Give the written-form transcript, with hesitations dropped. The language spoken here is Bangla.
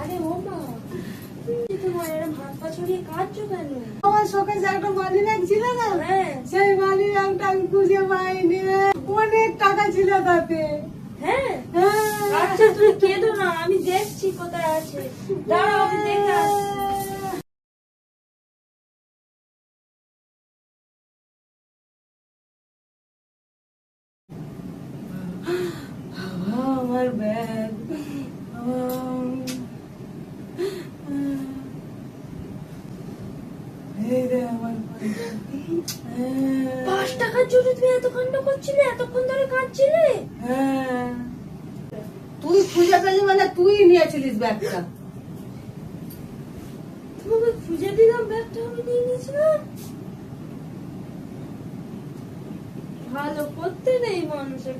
আরে ও মা, তোমার এরকম হাত পা ছড়িয়ে কাঁদছো কেন? আমার শোকেসে একটা মানি ব্যাগ ছিল না, হ্যাঁ সেই মানি ব্যাগটা আমি খুঁজে পাইনি। অনেক টাকা ছিল তাতে। হ্যাঁ, হ্যাঁ। আচ্ছা তুমি কেঁদো না, আমি দেখছি কোথায় আছে। দাঁড়াও, আমি দেখে আসছি। আমার ব্যাগ, এই রে আমার পয়সা। 5 টাকার জন্য তুমি এত কান্না করছিলে, এতক্ষণ ধরে কাঁদছিলে? হ্যাঁ, তুই খুঁজে পেলি মানে তুই নিয়েছিলিস ব্যাগটা। তোমাকে খুঁজে দিলাম, ব্যাগটা আমি নিয়ে নিয়েছিলাম। ভালো করতে নেই মানুষের।